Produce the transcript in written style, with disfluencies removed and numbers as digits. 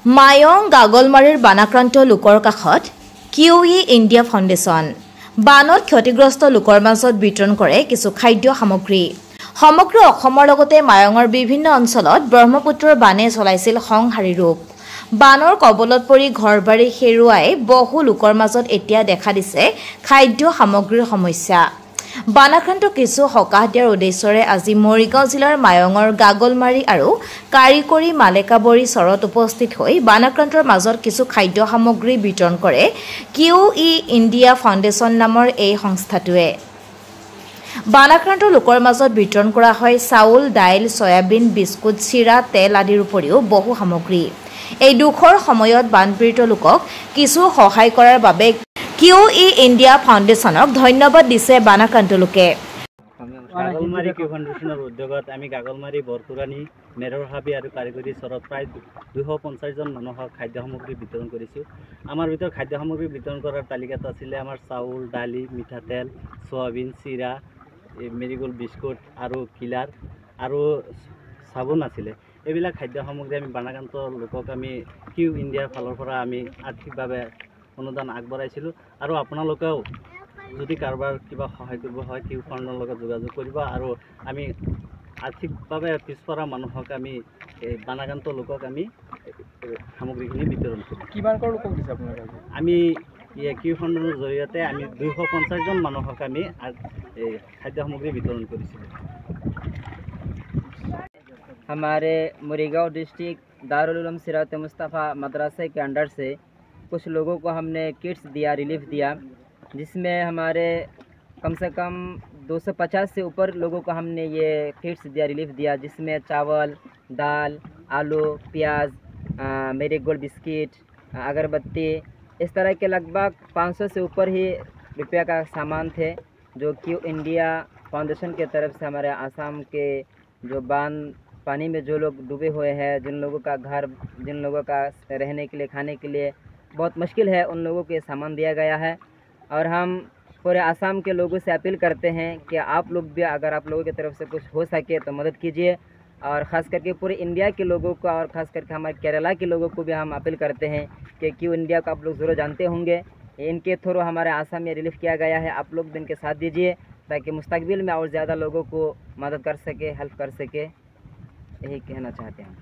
মায়ং গাগলমাৰীৰ বানাক্ৰান্ত লোকৰ কাষত QE ইণ্ডিয়া ফাউণ্ডেশ্যন বানত ক্ষতিগ্ৰস্ত লোকৰ মাজত বিতৰণ কৰে কিছু খাদ্য সামগ্ৰী। সমগ্ৰ অসমৰ লগতে মায়ঙৰ বিভিন্ন অঞ্চলত ব্ৰহ্মপুত্ৰৰ বানে চলাইছিল সংহাৰী ৰূপ। বানৰ কবলত পৰি ঘৰবাৰী হেৰুৱাই বহু লোকৰ মাজত এতিয়া দেখা দিছে খাদ্য সামগ্ৰীৰ সমস্যা। বানাক্ৰান্ত কিছু সকাহ দিয়াৰ উদ্দেশ্যৰে আজি মৰিগাঁও জিলাৰ মায়ঙৰ গাগলমাৰী আৰু কাৰিকৰী মালেকাবৰী চৰত উপস্থিত হৈ বানাক্ৰান্তৰ মাজত কিছু খাদ্য সামগ্ৰী বিতৰণ কৰে QE ইণ্ডিয়া ফাউণ্ডেশ্যন নামৰ এই সংস্থাটোৱে। বানাক্ৰান্ত লোকৰ মাজত বিতৰণ কৰা হয় চাউল, দাইল, সয়াবিন, বিস্কুট, চিৰা, তেল আদিৰ উপৰিও বহু সামগ্ৰী। এই দুখৰ সময়ত বানপীড়িত লোকক কিছু সহায় কৰাৰ বাবে QE ইণ্ডিয়া ফাউণ্ডেশ্যনক ধন্যবাদ দিছে বানাক্ৰান্ত লোকে। গাগলমাৰী কিউ ফাউণ্ডেশ্যনৰ উদ্যোগত আমি গাগলমাৰী বৰকুৰাণী মেৰৰহাবি আৰু কাৰিকৰী চৰত প্ৰায় 250 জন মানুহক খাদ্য সামগ্ৰী বিতৰণ কৰিছোঁ। আমাৰ ভিতৰত খাদ্য সামগ্ৰী বিতৰণ কৰাৰ তালিকাত আছিলে আমাৰ চাউল, দালি, মিঠাতেল, সয়াবিন, চিৰা, মেৰিগোল্ড বিস্কুট আৰু কিলাৰ আৰু চাবোন আছিলে। এইবিলাক খাদ্য সামগ্ৰী আমি বানাক্ৰান্ত লোকক আমি কিউ ইণ্ডিয়াৰ ফালৰ পৰা আমি আৰ্থিকভাৱে অনুদান আগবঢ়াইছিলোঁ। আৰু আপোনালোকেও যদি কাৰোবাৰ কিবা সহায় কৰিব হয় কিউ ফাণ্ডৰ লগত যোগাযোগ কৰিব। আৰু আমি আৰ্থিকভাৱে পিছপৰা মানুহক আমি বানাক্ৰান্ত লোকক আমি সামগ্ৰীখিনি বিতৰণ কৰোঁ। কিমানকৈ লোকক দিছে আপোনালোকে? আমি কিউ ফাণ্ডৰ জৰিয়তে আমি 250 জন মানুহক আমি খাদ্য সামগ্ৰী বিতৰণ কৰিছিলোঁ। हमारे मुरीगांव डिस्ट्रिक्ट दारुल उलूम सिरात मुस्तफ़ा मदरसे के अंडर से कुछ लोगों को हमने किट्स दिया, रिलीफ दिया, जिसमें हमारे कम से कम 250 से ऊपर लोगों को हमने ये किट्स दिया, रिलीफ दिया, जिसमें चावल, दाल, आलू, प्याज, मेरीगोल्ड बिस्किट, अगरबत्ती, इस तरह के लगभग 500 से ऊपर ही रुपया का सामान थे, जो क्यू इंडिया फाउंडेशन के तरफ से हमारे आसाम के जो बांध पानी में जो लोग डूबे हुए हैं, जिन लोगों का घर, जिन लोगों का रहने के लिए, खाने के लिए बहुत मुश्किल है, उन लोगों को ये सामान दिया गया है। और हम पूरे आसाम के लोगों से अपील करते हैं कि आप लोग भी अगर आप लोगों की तरफ से कुछ हो सके तो मदद कीजिए। और ख़ास करके पूरे इंडिया के लोगों को और ख़ास करके हमारे केरला के लोगों को भी हम अपील करते हैं कि क्यू इंडिया को आप लोग ज़रूर जानते होंगे। इनके थ्रू हमारे आसाम में रिलीफ किया गया है। आप लोग भी इनके साथ दीजिए ताकि मुस्तकबिल में और ज़्यादा लोगों को मदद कर सके, हेल्प कर सके। यही कहना चाहते हैं।